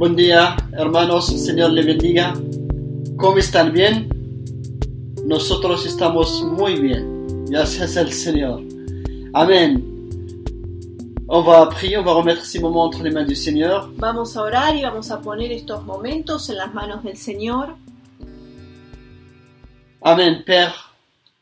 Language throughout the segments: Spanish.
Buen día, hermanos, Señor les bendiga. ¿Cómo están? ¿Bien? Nosotros estamos muy bien. Gracias al Señor. Amen. On va prier, on va remettre ces moments entre les mains du Seigneur. Vamos a orar y vamos a poner estos momentos en las manos del Señor. Amen, Père,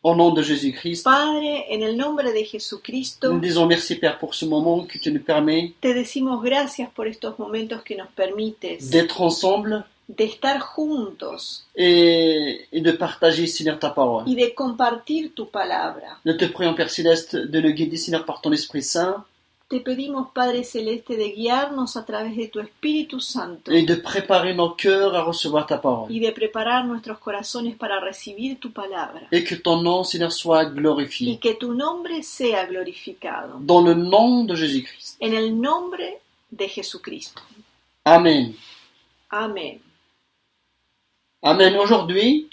au nom de Jésus-Christ. Padre, en el nombre de Jesucristo, Nous disons merci, Père, pour ce moment que tu nous permets te decimos gracias por estos momentos que nos permites d'être ensemble de estar juntos et de partager, Seigneur, ta parole. y de compartir tu palabra. Nous te prions, Père Céleste, de nous guider, Seigneur, par ton Esprit Saint Te pedimos, Padre Celeste, de guiarnos a través de tu Espíritu Santo et de préparer nos cœurs à recevoir ta parole. y de preparar nuestros corazones para recibir tu palabra. Et que ton nom, Seigneur, soit Y glorifié. que tu nombre sea glorificado. Dans le nom de Jésus-Christ. En el nombre de Jesucristo. Amen. Amén. Amen. Aujourd'hui,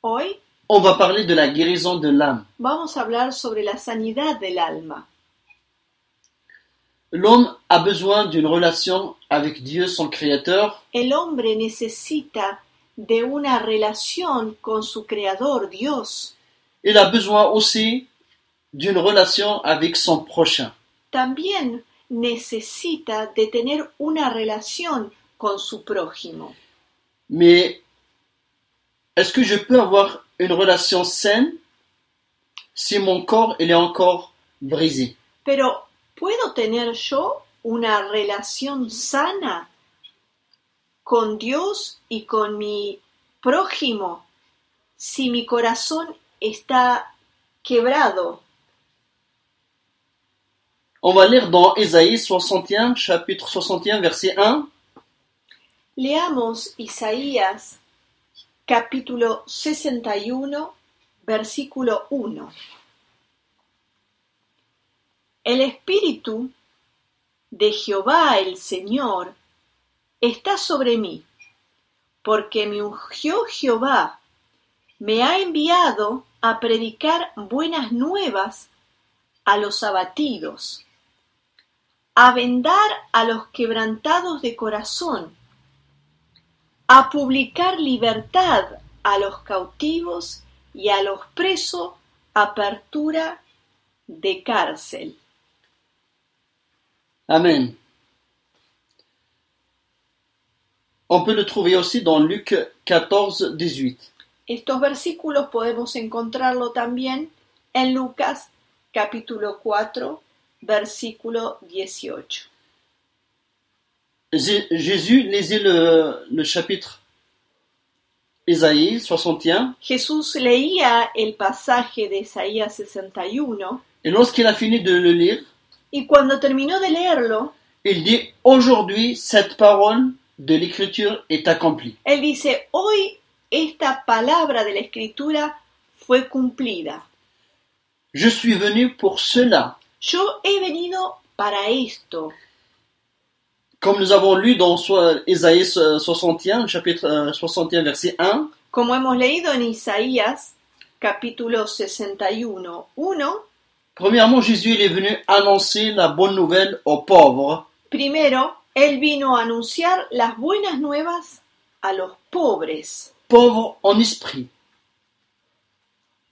Hoy on va parler de la guérison de l'âme. vamos a hablar sobre la sanidad del alma. L'homme a besoin d'une relation avec Dieu, son Créateur, El hombre necesita de una relación con su creador, Dios. il a besoin aussi d'une relation avec son prochain. También necesita de tener una relación con su prójimo. Mais est-ce que je peux avoir une relation saine si mon corps il est encore brisé? Pero, ¿puedo tener yo una relación sana con Dios y con mi prójimo si mi corazón está quebrado? On va lire dans Ésaïe 61, chapitre 61, verset 1. Leamos Isaías capítulo 61, versículo 1. El Espíritu de Jehová el Señor está sobre mí, porque me ungió Jehová, me ha enviado a predicar buenas nuevas a los abatidos, a vendar a los quebrantados de corazón, a publicar libertad a los cautivos y a los presos, apertura de cárcel. Amen. On peut le trouver aussi dans Luc 14, 18. Estos versículos podemos encontrarlo también en Lucas capítulo 4, versículo 18. Jésus lisait le chapitre Ésaïe 61, Jesús leía el pasaje de Isaías 61 et lorsqu'il a fini de le lire, y cuando terminó de leerlo, il dit « Aujourd'hui, cette parole de l'Écriture est accomplie. él dice, hoy esta palabra de la Escritura fue cumplida. Je suis venu pour cela. » Yo he venido para esto. Comme nous avons lu dans Ésaïe 61, chapitre 61, verset 1, Como hemos leído en Isaías capítulo 61, 1, premièrement, Jésus il est venu annoncer la bonne nouvelle aux pauvres, primero, él vino a anunciar las buenas nuevas a los pobres, pauvres en esprit.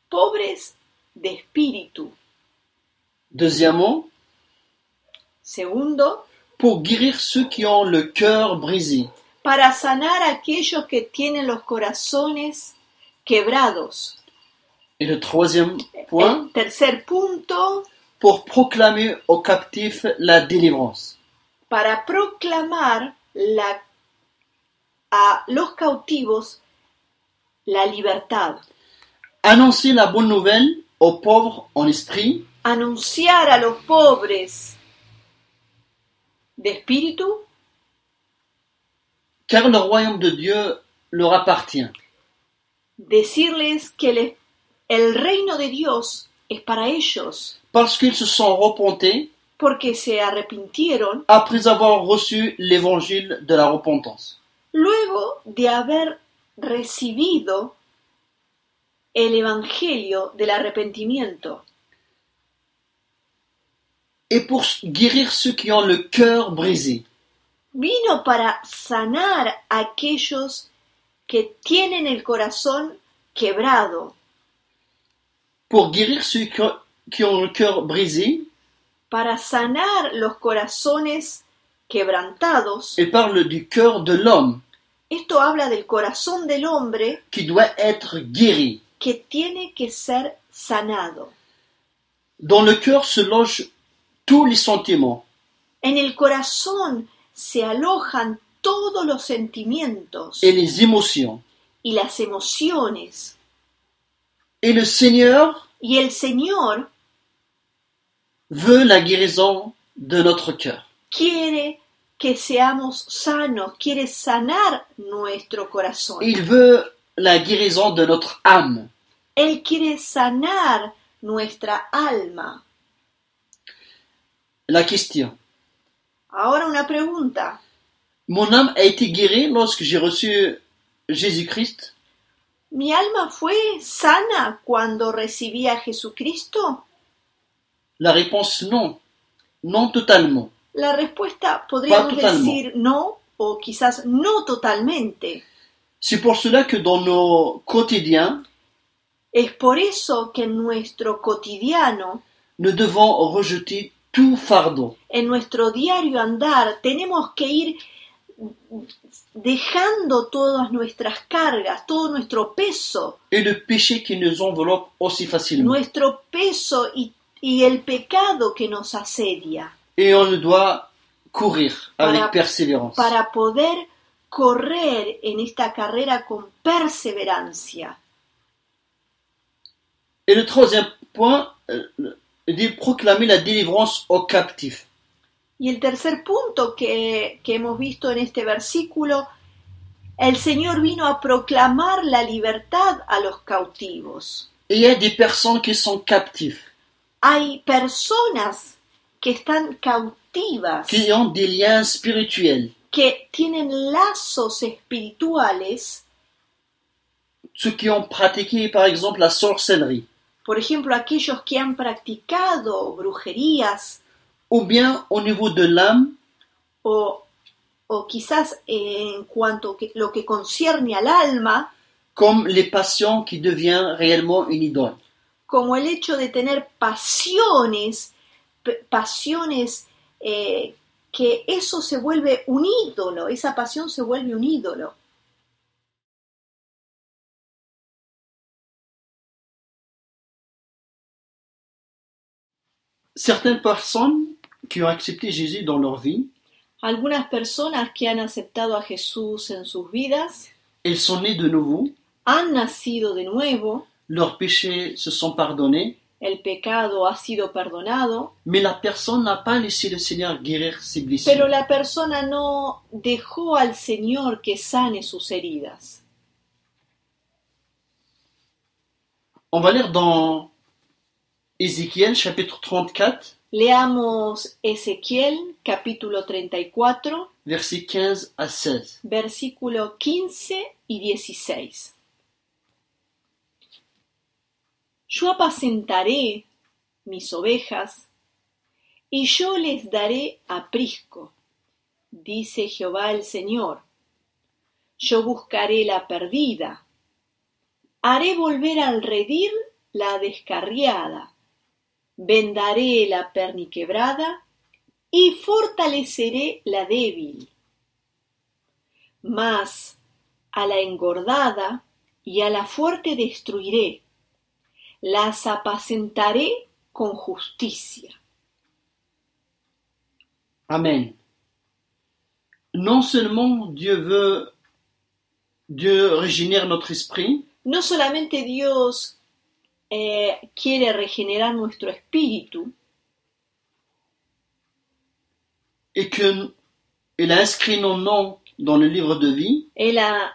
pobres de espíritu. Deuxièmement, Segundo, pour guérir ceux qui ont le cœur brisé. para sanar a aquellos que tienen los corazones quebrados. Et le troisième point, El tercer punto, pour proclamer aux captifs la délivrance. para proclamar a los cautivos la libertad. Annoncer la bonne nouvelle aux pauvres en esprit, Anunciar a los pobres de espíritu, car le royaume de Dieu leur appartient. decirles que el reino de Dios es para ellos, Parce qu'ils se sont repentés porque se arrepintieron après avoir reçu l'évangile de la repentance. luego de haber recibido el evangelio del arrepentimiento. Et pour guérir ceux qui ont le cœur brisé. Vino para sanar a aquellos que tienen el corazón quebrado, pour guérir ceux qui ont le cœur brisé. para sanar los corazones quebrantados. Il parle du cœur de l'homme Esto habla del corazón del hombre qui doit être guéri. que tiene que ser sanado. Dans le cœur se logent tous les sentiments. En el corazón se alojan todos los sentimientos Et les émotions. y las emociones. Et le Seigneur Y el Señor veut la guérison de notre cœur. quiere que seamos sanos, quiere sanar nuestro corazón. Il veut la guérison de notre âme. Él quiere sanar nuestra alma. La question. Ahora una pregunta. Mon âme a été guérie lorsque j'ai reçu Jésus-Christ? ¿Mi alma fue sana cuando recibí a Jesucristo? La réponse non. Non totalement. La respuesta podríamos totalement. decir no o quizás no totalmente. C'est pour cela que dans nos quotidiens, Es por eso que en nuestro cotidiano, nous devons rejeter tout fardeau. en nuestro diario andar, tenemos que ir dejando todas nuestras cargas, todo nuestro peso, Et le péché qui nous enveloppe aussi facilement. nuestro peso y el pecado que nos asedia, Et on doit courir avec persévérance. para poder correr en esta carrera con perseverancia. Et le troisième point, dit proclamer la délivrance aux captifs. Y el tercer punto que hemos visto en este versículo, el Señor vino a proclamar la libertad a los cautivos. Et il y a des personnes qui sont captives, Hay personas que están cautivas, qui ont des liens spirituels. que tienen lazos espirituales, Ceux qui ont pratiqué, par exemple, la sorcellerie, por ejemplo, aquellos que han practicado brujerías ou bien au niveau de l'âme, o quizás en cuanto a lo que concierne al alma, comme les passions qui deviennent réellement une idole. como el hecho de tener pasiones, que eso se vuelve un ídolo, esa pasión se vuelve un ídolo. Certaines personnes qui ont accepté Jésus dans leur vie, Algunas personas que han aceptado a Jesús en sus vidas elles sont nées de nouveau, han nacido de nuevo, leurs péchés se sont pardonnés, el pecado ha sido perdonado, mais la personne n'a pas laissé le Seigneur guérir ses blessures. pero la persona no dejó al Señor que sane sus heridas. On va lire dans Ézéchiel chapitre 34, Leamos Ezequiel capítulo 34, versets 15 à 16. versículo 15 y 16. Yo apacentaré mis ovejas, y yo les daré aprisco, dice Jehová el Señor. Yo buscaré la perdida, haré volver al redil la descarriada, vendaré la perniquebrada, y fortaleceré la débil. Mas a la engordada y a la fuerte destruiré, las apacentaré con justicia. Amen. Non seulement Dieu régénère notre esprit, No solamente Dios quiere regenerar nuestro espíritu, et qu'il a inscrit nos noms dans le livre de vie, Él ha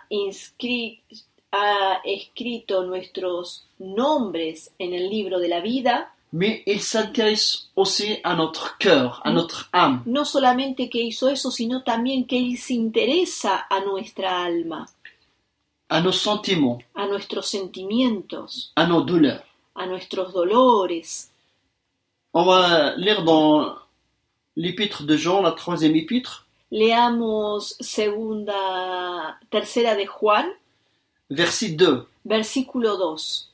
escrito nuestros nombres en el libro de la vida, mais il s'intéresse aussi à notre cœur, à notre âme, no solamente que hizo eso, sino también que Él se interesa a nuestra alma, à nos sentiments, a nuestros sentimientos, à nos douleurs. a nuestros dolores. On va lire dans l'épître de Jean, la 3e épître, Leamos tercera de Juan, verset 2. versículo 2.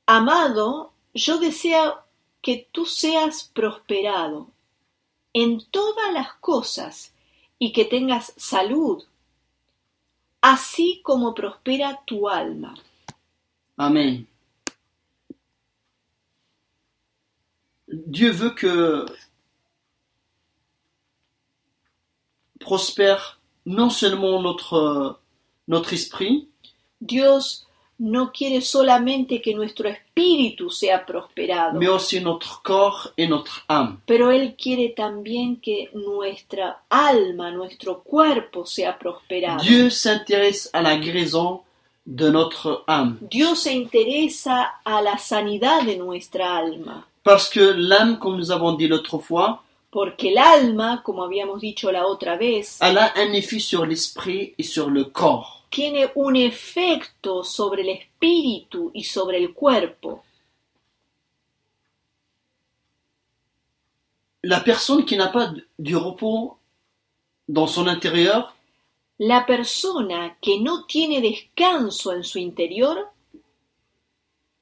Amado, yo deseo que tú seas prosperado en todas las cosas y que tengas salud, así como prospera tu alma. Amen. Dieu veut que prospère non seulement notre esprit, Dios no quiere solamente que nuestro espíritu sea prosperado, mais aussi notre corps et notre âme. pero Él quiere también que nuestra alma, nuestro cuerpo sea prosperado. Dieu s'intéresse à la guérison de notre âme. Dios se interesa a la sanidad de nuestra alma, Parce que l'âme, comme nous avons dit l'autre fois, porque el alma, como habíamos dicho la otra vez, elle a un effet sur l'esprit et sur le corps. tiene un efecto sobre el espíritu y sobre el cuerpo. La personne qui n'a pas du repos dans son intérieur La persona que no tiene descanso en su interior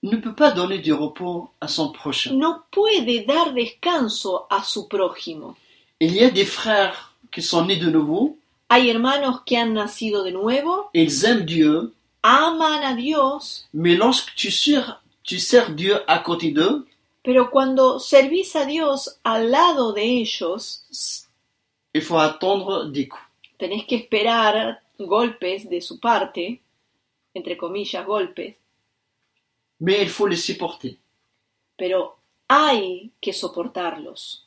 ne peut pas donner du repos à son prochain. no puede dar descanso a su prójimo. Il y a des frères qui sont nés de nouveau, Hay hermanos que han nacido de nuevo, ils aiment Dieu, aman a Dios, mais lorsque tu sers Dieu à côté d'eux, pero cuando servís a Dios al lado de ellos, il faut attendre des coups. tenés que esperar golpes de su parte, entre comillas golpes, Mais il faut les supporter. pero hay que soportarlos,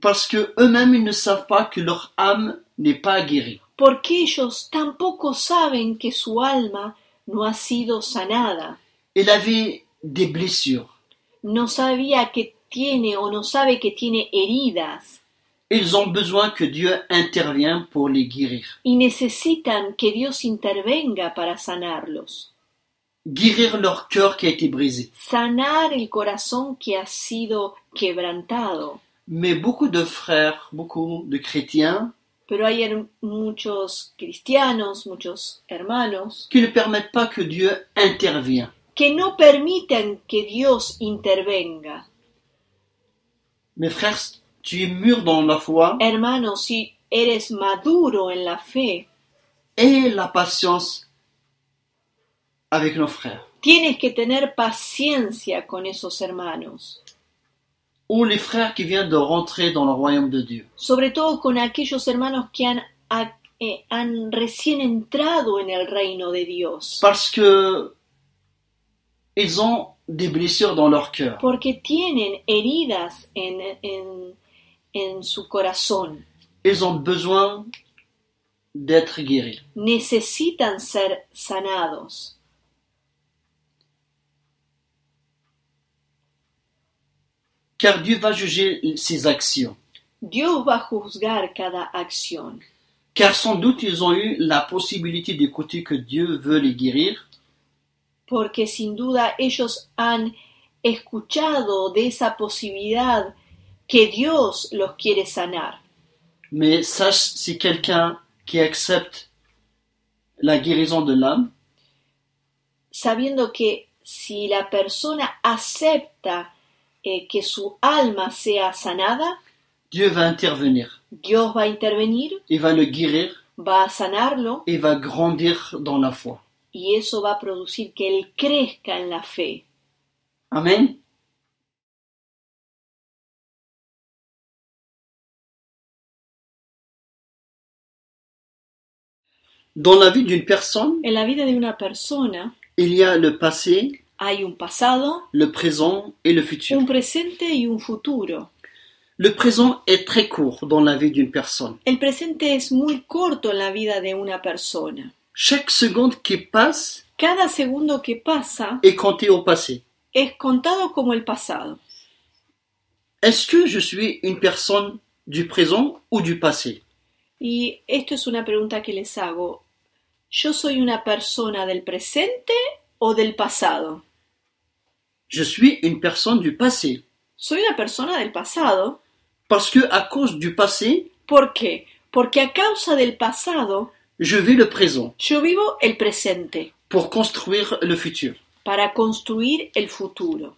Parce que eux-mêmes, ils ne savent pas que leur âme n'est pas guérie. porque ellos tampoco saben que su alma no ha sido sanada, Il avait des blessures. no sabía que tiene o no sabe que tiene heridas Ils ont besoin que Dieu intervienne pour les guérir. y necesitan que Dios intervenga para sanarlos, Guérir leur cœur qui a été brisé. sanar el corazón que ha sido quebrantado. Mais beaucoup de frères, beaucoup de chrétiens Pero hay muchos cristianos, muchos hermanos, qui ne permettent pas que Dieu intervienne. que no permiten que Dios intervenga. Mes frères, tu es mûr dans la foi Hermanos, si eres maduro en la fe, et la patience avec nos frères. tienes que tener paciencia con esos hermanos, Ou les frères qui viennent de rentrer dans le royaume de Dieu. sobre todo con aquellos hermanos que han recién entrado en el reino de Dios, Parce que ils ont des blessures dans leur cœur. porque tienen heridas en su corazón, Ils ont besoin d'être guéris. necesitan ser sanados. Car Dieu va juger ses actions. Dios va a juzgar cada acción, Car sans doute ils ont eu la possibilité d'écouter que Dieu veut les guérir, porque sin duda ellos han escuchado de esa posibilidad que Dios los quiere sanar. mais sache, si quelqu'un qui accepte la guérison de l'âme, Sabiendo que si la persona acepta que su alma sea sanada, Dieu va intervenir. Dios va a intervenir, Il va le guérir va a sanarlo et va grandir dans la foi. y eso va a producir que él crezca en la fe. Amen. Dans la vie d'une personne, En la vida de una persona il y a le passé, hay un pasado, le présent et le futur. un presente y un futuro. Le présent est très court dans la vie d'une personne. El presente es muy corto en la vida de una persona. Chaque seconde qui passe Cada segundo que pasa est comptée au passé. es contado como el pasado. Est-ce que je suis une personne du présent ou du passé? Y esto es una pregunta que les hago. ¿Yo soy una persona del presente o del pasado? Je suis une personne du passé Soy una persona del pasado Parce que à cause du passé, ¿Por qué? Porque a causa del pasado, je vis le présent yo vivo el presente pour construire le futur. para construir el futuro.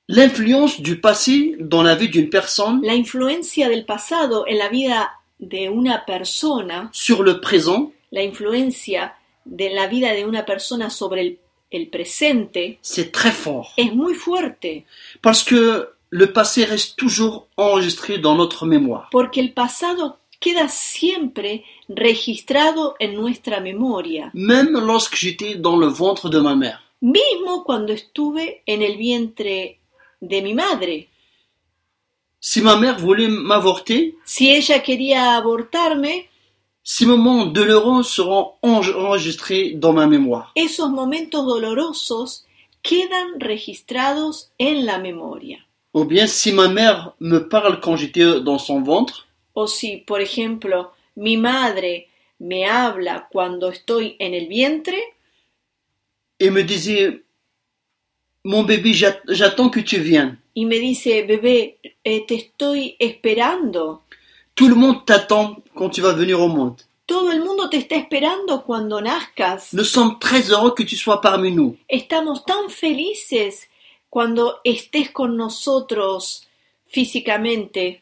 L'influence du passé dans la vie d'une personne La influencia del pasado en la vida de una persona, sur le présent, la influencia de la vida de una persona sobre el presente, c'est très fort. es muy fuerte, Parce que le passé reste toujours enregistré dans notre mémoire. porque el pasado queda siempre registrado en nuestra memoria, Même lorsque j'étais dans le ventre de ma mère. mismo cuando estuve en el vientre de mi madre. Si ma mère voulait m'avorter, Si ella quería abortarme, ces moments douloureux seront enregistrés dans ma mémoire. esos momentos dolorosos quedan registrados en la memoria. Ou bien si ma mère me parle quand j'étais dans son ventre, O si, por ejemplo, mi madre me habla cuando estoy en el vientre et me disait « Mon bébé, j'attends que tu viennes. y me dice, bebé, te estoy esperando. Tout le monde t'attend quand tu vas venir au monde. Todo el mundo te está esperando cuando nazcas. Nous sommes très heureux que tu sois parmi nous. Estamos tan felices cuando estés con nosotros físicamente.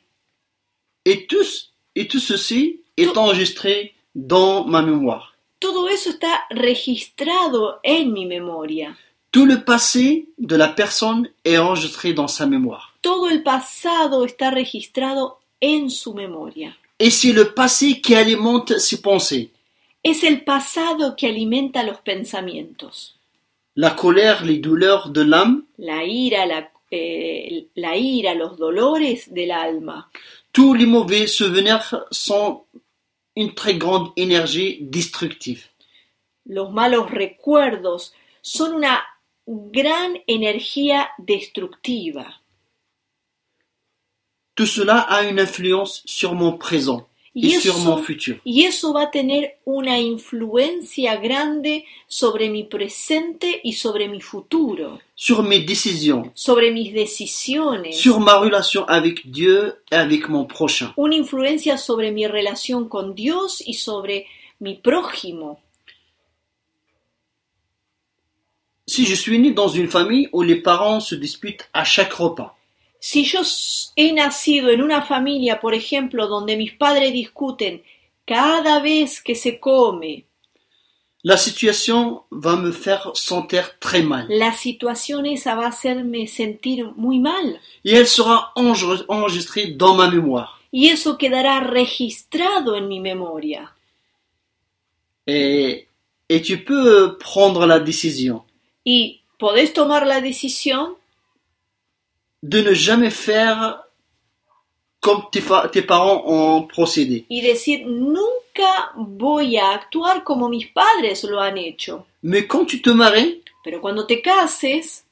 Et tout ceci est enregistré dans ma mémoire. Todo eso está registrado en mi memoria. Tout le passé de la personne est enregistré dans sa mémoire. Todo el pasado está registrado en su memoria. Et c'est le passé qui alimente ses pensées. Es el pasado que alimenta los pensamientos. La colère, les douleurs de l'âme, La ira, los dolores del alma. tous les mauvais souvenirs sont une très grande énergie destructive. Los malos recuerdos son una gran energía destructiva. Tout cela a une influence sur mon présent et sur mon futur. Y eso va a tener una influencia grande sobre mi presente y sobre mi futuro, Sur mes décisions, sobre mis decisiones, sur ma relation avec Dieu et avec mon prochain. una influencia sobre mi relación con Dios y sobre mi prójimo. Si je suis né dans une famille où les parents se disputent à chaque repas, Si yo he nacido en una familia, por ejemplo, donde mis padres discuten cada vez que se come, la situation va me faire sentir très mal. la situación esa va a hacerme sentir muy mal. Et elle sera enregistrée dans ma mémoire. Y eso quedará registrado en mi memoria. Et tu peux prendre la décision Y podés tomar la decisión de ne jamais faire comme tes parents ont procédé. y decir, nunca voy a actuar como mis padres lo han hecho. Mais quand tu te maries, Pero cuando te cases,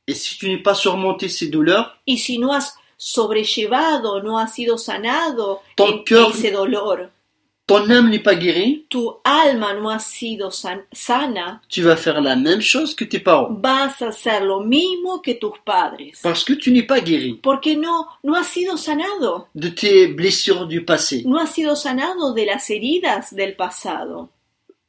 et si tu n'es pas surmonté ces douleurs, y si no has sobrellevado, no has sido sanado Ton cœur- ese dolor, ton âme n'est pas guérie, tu alma no ha sido sana, tu vas faire la même chose que tes parents. vas a hacer lo mismo que tus padres. Parce que tu n'es pas guéri Porque no has sido sanado. de tes blessures du passé. No has sido sanado de las heridas del pasado.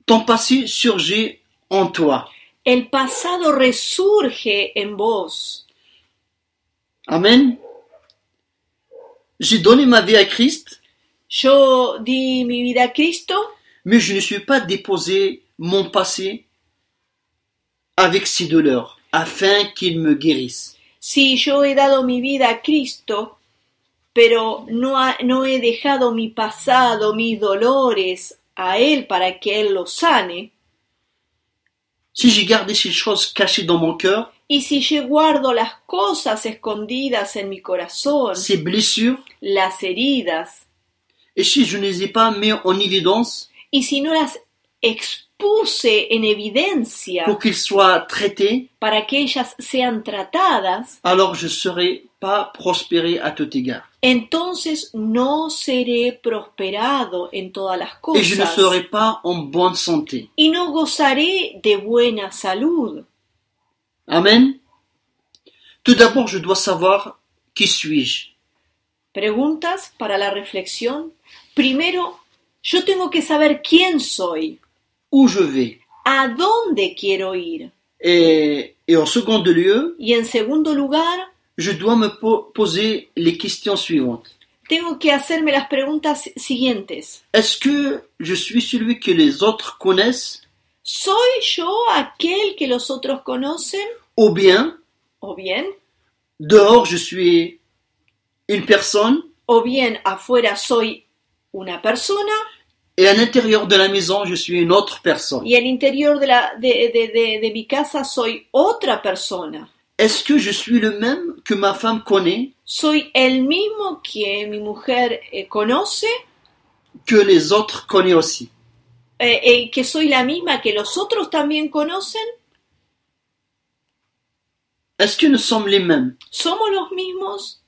Ton passé surgit en toi. El pasado resurge en vos. Amen. J'ai donné ma vie à Christ, Yo di mi vida a Cristo, mais je ne suis pas déposé mon passé avec ses douleurs, afin qu'il me guérisse. si yo he dado mi vida a Cristo, pero no he dejado mi pasado, mis dolores a Él para que Él los sane, Si j'ai gardé ces choses cachées dans mon cœur, y si yo guardo las cosas escondidas en mi corazón, ces blessures, las heridas, et si je ne les ai pas mis en évidence y si no las expuse en evidencia pour qu'ils soient traités, para que ellas sean tratadas, alors je ne serai pas prospéré à tout égard. entonces no seré prosperado en todas las Et je ne cosas serai pas en bonne santé. y no gozaré de buena salud. Amen. Tout d'abord, je dois savoir qui suis-je? Preguntas para la reflexión. Primero, yo tengo que saber quién soy, Où je vais? a dónde quiero ir. Et en second lieu, Y en segundo lugar, je dois me poser les questions suivantes. tengo que hacerme las preguntas siguientes. Est-ce que je suis celui que les autres connaissent? ¿Soy yo aquel que los otros conocen? Ou bien, ¿O bien? dehors, je suis une personne ¿O bien afuera soy una persona et à l'intérieur de la maison, je suis une autre personne? y al interior de mi casa soy otra persona? Est-ce que je suis le même que ma femme connaît, ¿Soy el mismo que mi mujer conoce? que les autres connaissent aussi? ¿Que soy la misma que los otros también conocen? Est-ce que nous sommes les mêmes? ¿Somos los mismos?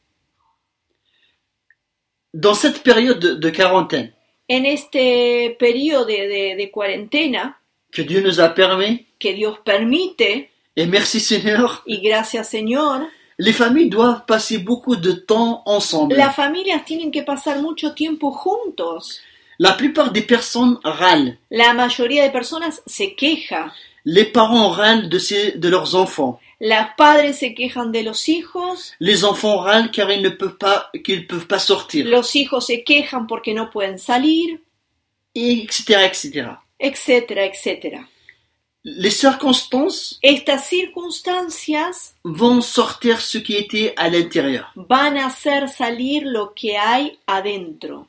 Dans cette période de quarantaine En este periodo de cuarentena que Dieu nous a permis, que Dios permite, et merci Seigneur, y gracias Señor, les familles doivent passer beaucoup de temps ensemble. las familias tienen que pasar mucho tiempo juntos. La plupart des personnes râlent. La mayoría de personas se queja. Les parents râlent de leurs enfants. Los padres se quejan de los hijos. Les enfants râlent car ils ne peuvent pas sortir. Los hijos se quejan porque no pueden salir, Etc., etc. etcétera, etcétera. Les circonstances Estas circunstancias vont sortir ce qui était à l'intérieur. van a hacer salir lo que hay adentro.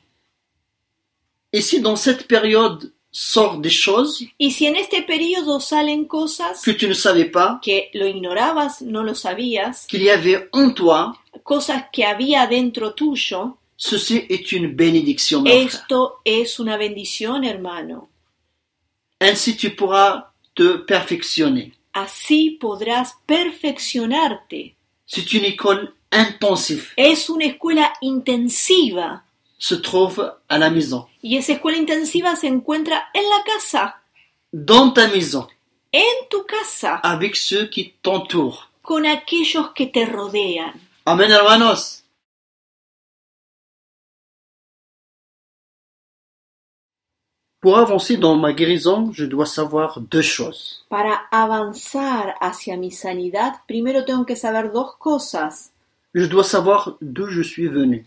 Et si dans cette période sortent des choses Y si en este periodo salen cosas que tu ne savais pas, que lo ignorabas, no lo sabías, qu'il y avait en toi, cosas que había dentro tuyo, ceci est une bénédiction, mon frère. esto es una bendición, hermano. Ainsi tu pourras te perfectionner. Así podrás perfeccionarte. C'est une école intensive, Es una escuela intensiva. se trouve à la maison. Y esa escuela intensiva se encuentra en la casa, Dans ta maison, en tu casa, avec ceux qui t'entourent. con aquellos que te rodean. Amen, hermanos. Pour avancer dans ma guérison, je dois savoir deux choses. Para avanzar hacia mi sanidad, primero tengo que saber dos cosas. Je dois savoir d'où je suis venu.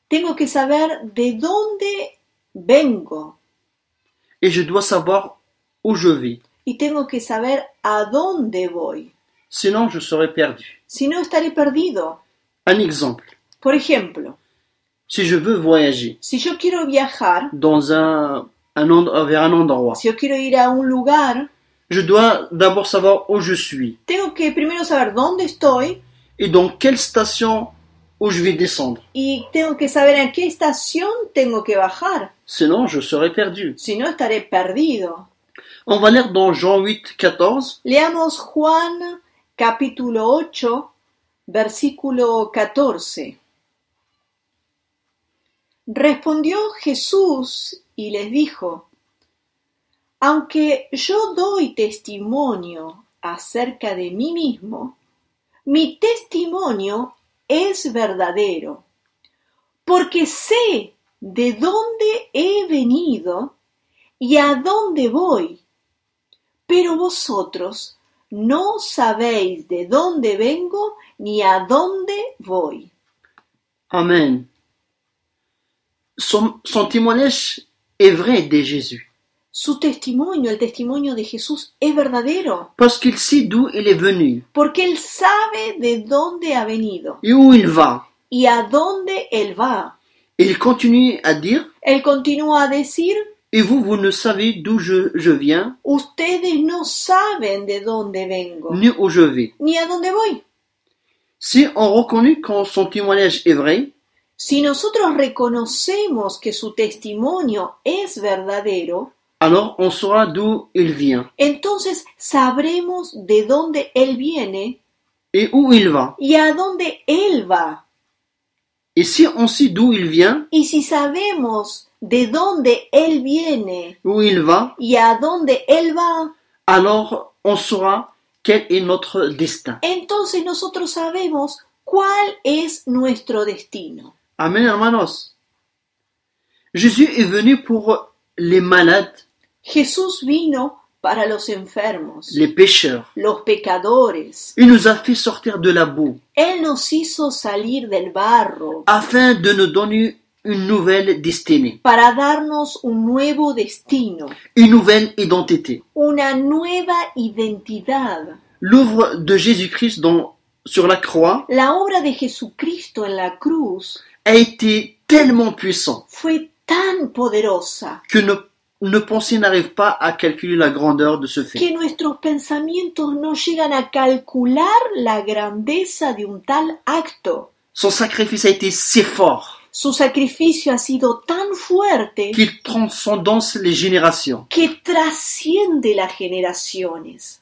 Tengo que saber de dónde vengo Et je dois savoir où je vais. y tengo que saber a dónde voy. Sinon, je serai perdu. Si no, estaré perdido. Un exemple. Por ejemplo, Si je veux voyager si yo quiero viajar, dans vers un endroit, si yo quiero ir a un lugar, je dois d'abord savoir où je suis tengo que primero saber dónde estoy et dans quelle station où je vais descendre. y tengo que saber en qué estación tengo que bajar. Sinon, je serai perdu. Si no, estaré perdido. On va lire dans Jean 8, 14. Leamos Juan capítulo 8, versículo 14. Respondió Jesús y les dijo: aunque yo doy testimonio acerca de mí mismo, mi testimonio es verdadero, porque sé de dónde he venido y a dónde voy, pero vosotros no sabéis de dónde vengo ni a dónde voy. Amen. Son témoignage est vrai de Jésus. Su testimonio, el testimonio de Jesús, es verdadero, Parce qu'il sait d'où il est venu porque Él sabe de dónde ha venido et où il va. y a dónde Él va. Et il continue à dire, Él continúa a decir: et vous ne savez d'où je viens, ustedes no saben de dónde vengo, ni où je vais. ni a dónde voy. Si on reconnaît que son témoignage est vrai, Si nosotros reconocemos que su testimonio es verdadero, alors on saura d'où il vient entonces sabremos de dónde Él viene et où il va. y a dónde Él va. Et si on sait d'où il vient, Y si sabemos de dónde Él viene où il va, y a dónde Él va, alors on saura quel est notre destin. entonces nosotros sabemos ¿Cuál es nuestro destino? Amen, hermanos. Jésus est venu pour les malades, Jesús vino para los enfermos, les pécheurs. los pecadores. Il nous a fait sortir de la boue Él nos hizo salir del barro afin de nous donner une nouvelle destinée, para darnos un nuevo destino, une nouvelle identité. una nueva identidad. L'œuvre de Jésus-Christ sur la croix La obra de Jesucristo en la cruz a été tellement puissante fue tan poderosa que nos pensées n'arrivent pas à calculer la grandeur de ce fait. que nuestros pensamientos no llegan a calcular la grandeza de un tal acto. Son sacrifice a été si fort Su sacrificio ha sido tan fuerte qu'il transcendance les générations. que trasciende las generaciones.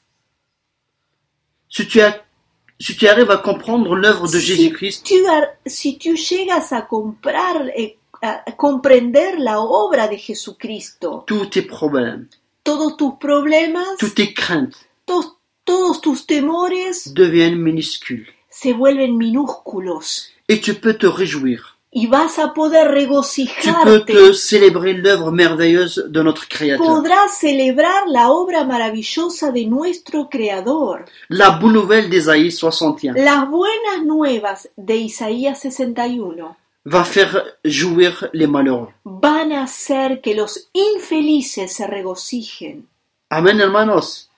Si tu arrives à comprendre l'œuvre de Jésus-Christ, Si tú llegas a a comprender la obra de Jesucristo, tous tes problèmes, todos tus problemas, toutes tes craintes todos tus temores deviennent minuscules. se vuelven minúsculos Et tu peux te réjouir. y vas a poder Tu peux regocijarte. te célébrer l'œuvre merveilleuse de notre Créateur. Podrás celebrar la obra maravillosa de nuestro Creador. La bonne nouvelle d'Ésaïe 61 Las buenas nuevas de Isaías 61 va faire jouir les malheureux. van a hacer que los infelices se regocijen. Amen, hermanos.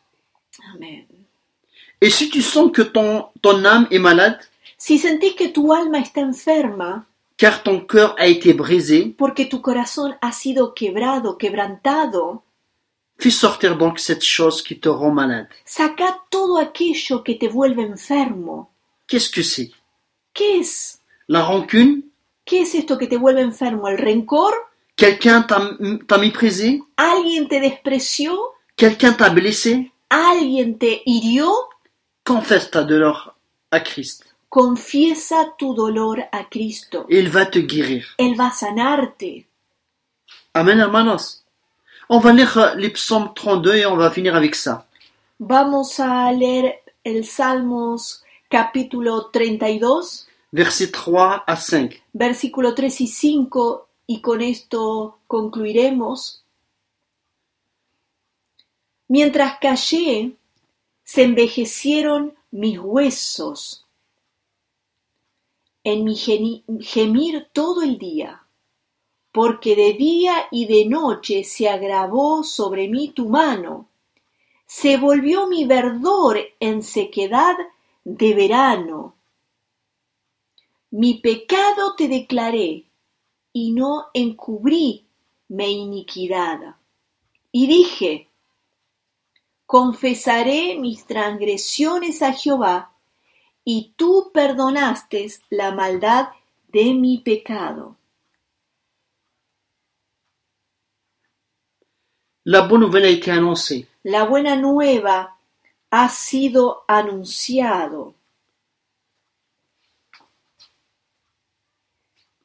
Amén. Et si tu sens que ton âme est malade, Si sentís que tu alma está enferma, car ton cœur a été brisé, porque tu corazón ha sido quebrado, quebrantado, fais sortir donc cette chose qui te rend malade. saca todo aquello que te vuelve enfermo. Qu'est-ce que c'est? ¿Qué es? La rancune? ¿Qué es esto que te vuelve enfermo? ¿El rencor? Quelqu'un t'a méprisé? ¿Alguien te despreció? Quelqu'un t'a blessé? ¿Alguien te hirió? Confesse ta douleur à Christ. Confiesa tu dolor a Cristo. Et il va te guérir. Él va a sanarte. Amen, hermanos. On va lire les psaumes 32 et on va finir avec ça. Vamos a leer el Salmos capítulo 32, Versets 3 à 5. versículo 3 y 5, y con esto concluiremos. Mientras callé, se envejecieron mis huesos en mi gemir todo el día, porque de día y de noche se agravó sobre mí tu mano, se volvió mi verdor en sequedad de verano. Mi pecado te declaré, y no encubrí mi iniquidad. Y dije, confesaré mis transgresiones a Jehová, y tú perdonaste la maldad de mi pecado. La bonne nouvelle a été annoncée. La buena nueva ha sido anunciado.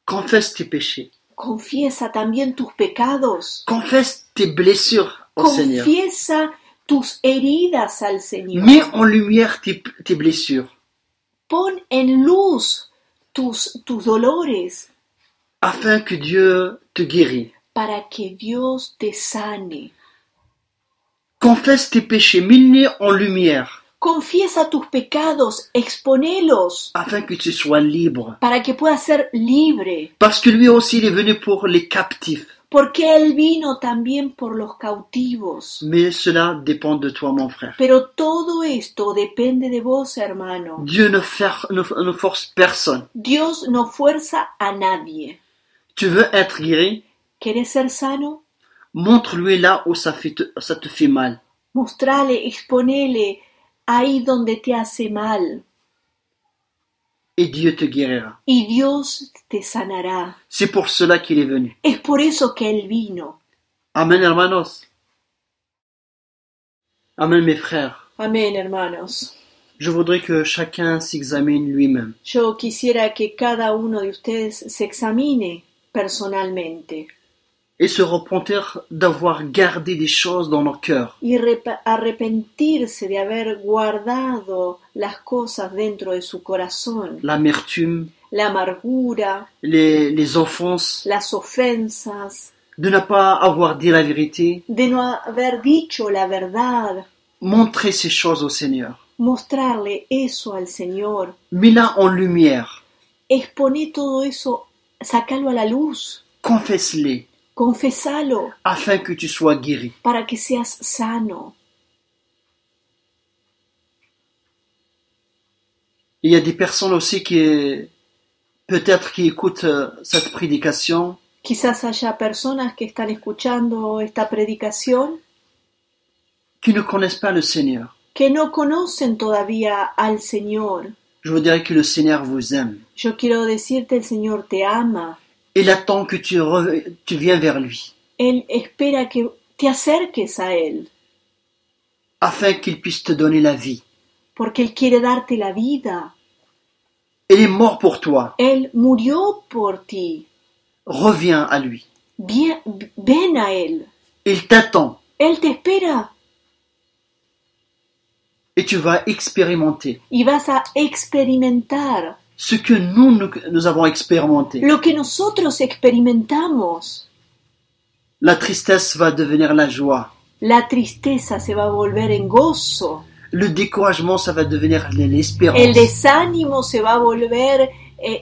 Confesse tes péchés. Confiesa también tus pecados. Confesse tes blessures au Seigneur. Confiesa tus heridas al Señor. Mets en lumière tes blessures. Pon en luz tus dolores afin que Dieu te guérisse. para que Dios te sane. Confesse tes péchés, mets-les en lumière Confiesa tus pecados, exponelos afin que tu sois libre. para que puedas ser libre, Parce que lui aussi il est venu pour les captifs. porque Él vino también por los cautivos. Mais cela dépend de toi, mon frère. Pero todo esto depende de vos, hermano. Dieu ne force personne. Dios no fuerza a nadie. Tu veux être guéri? ¿Quieres ser sano? Montre-lui là où ça te fait mal. Mostrale, exponele ahí donde te hace mal. Et Dieu te guérira. Y Dios te sanará. C'est pour cela qu'il est venu. Es por eso que Él vino. Amen, hermanos. Amen, mes frères. Amén, hermanos. Je voudrais que chacun s'examine lui-même. Yo quisiera que cada uno de ustedes se examine personalmente. et se repentir d'avoir gardé des choses dans nos cœurs. y arrepentirse de haber guardado las cosas dentro de su corazón, L'amertume, la amargura, les offenses, las ofensas, de ne pas avoir dit la vérité. de no haber dicho la verdad. Montrez ces choses au Seigneur. Mostrarle eso al Señor. Mets-la en lumière. Exponé todo eso, sacalo a la luz, Confesse-les confesalo afin que tu sois guéri. para que seas sano. Il y a des personnes aussi qui, peut-être, qui écoutent cette prédication, Quizás haya personas que están escuchando esta predicación qui ne connaissent pas le Seigneur. que no conocen todavía al Señor. Je vous dirais que le Seigneur vous aime. Yo quiero decirte, el Señor te ama. Il attend que tu viens vers lui, Él espera que te acerques a Él, afin qu'il puisse te donner la vie. porque Él quiere darte la vida. Il est mort pour toi. Él murió por ti. Reviens à lui. Ven a Él. Il t'attend Él te espera et tu vas expérimenter y vas a experimentar ce que nous avons expérimenté. lo que nosotros experimentamos. La tristesse va devenir la joie. La tristeza se va a volver en gozo. Le découragement, ça va devenir l'espérance. El desánimo se va a volver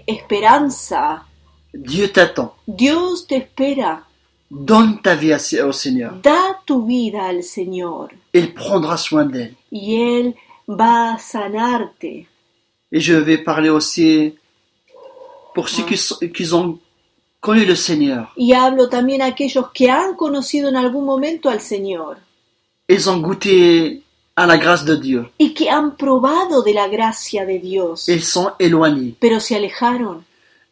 esperanza. Dieu t'attend. Dios te espera. Donne ta vie au Seigneur. Da tu vida al Señor Il prendra soin d'elle. y Él va a sanarte. Et je vais parler aussi pour ceux qui ont connu le Seigneur. Y hablo también a aquellos que han conocido en algún momento al Señor Ils ont goûté à la grâce de Dieu. y que han probado de la gracia de Dios, Ils sont éloignés. pero se alejaron.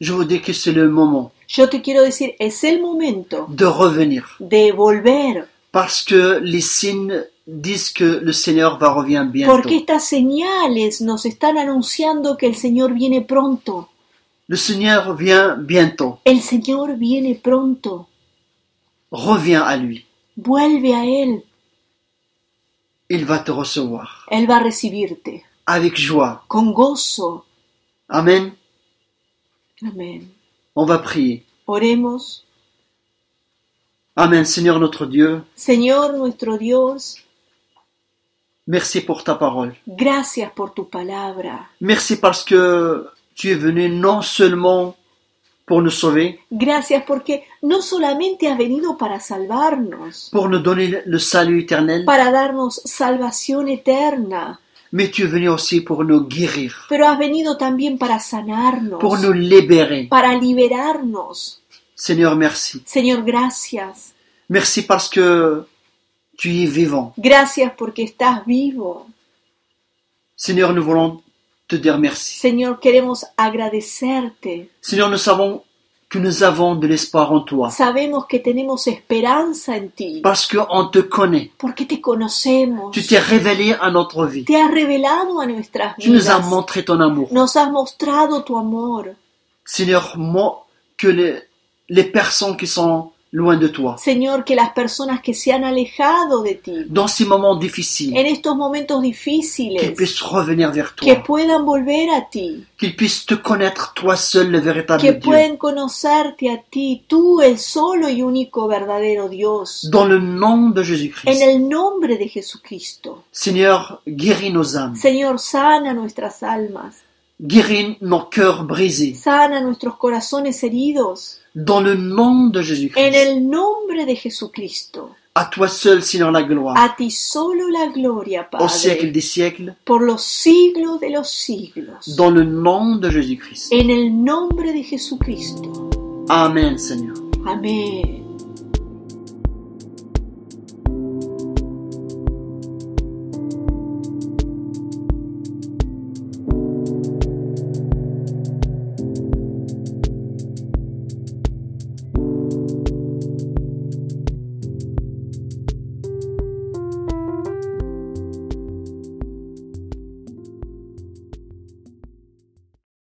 Je vous dis que c'est le moment Yo te quiero decir, es el momento de revenir. de volver, Parce que les signes disent que le Seigneur va revenir bientôt. porque estas señales nos están anunciando que el Señor viene pronto. Le Seigneur vient bientôt. El Señor viene pronto. Reviens à lui. Vuelve a Él. Il va te recevoir Él va a recibirte avec joie. con gozo. Amen. Amén. On va prier. Oremos. Amen. Seigneur notre Dieu, Señor nuestro Dios, merci pour ta parole. gracias por tu palabra. Merci parce que tu es venu non seulement pour nous sauver, Gracias porque no solamente has venido para salvarnos, pour nous donner le salut éternel, para darnos salvación eterna, mais tu es venu aussi pour nous guérir, pero has venido también para sanarnos, pour nous libérer. para liberarnos. Seigneur, merci. Señor, gracias. Merci parce que tu es vivant. Gracias porque estás vivo. Seigneur, nous voulons te dire merci. Señor, queremos agradecerte. Seigneur, nous savons que nous avons de l'espoir en toi. Sabemos que tenemos esperanza en ti, Parce qu'on te connaît. porque te conocemos. Tu t'es révélé à notre vie. Te has revelado a nuestras Tu nous as vidas. montré ton amour. Nos has mostrado tu amor. Seigneur, que les personnes qui sont loin de toi, Señor, que las personas que se han alejado de ti, dans ces moments difficiles, en estos momentos qu'ils difíciles, puissent revenir vers que toi, puedan volver a ti, qu'ils puissent te connaître, toi seul, le véritable que Dieu. pueden conocerte a ti, tú el solo y único verdadero Dios. Dans le nom de En Jésus-Christ. el nombre de Jesucristo. Seigneur, guéris nos âmes. Señor, sana nuestras almas, Guéris nos cœurs brisés. sana nuestros corazones heridos. Dans le nom de En Jésus-Christ. el nombre de Jesucristo. À toi seul, Seigneur, la gloire. A ti solo la gloria, Au siècle Padre, des siècles. por los siglos de los siglos. Dans le nom de Jésus-Christ. En el nombre de Jesucristo. Amen, Seigneur. Amén.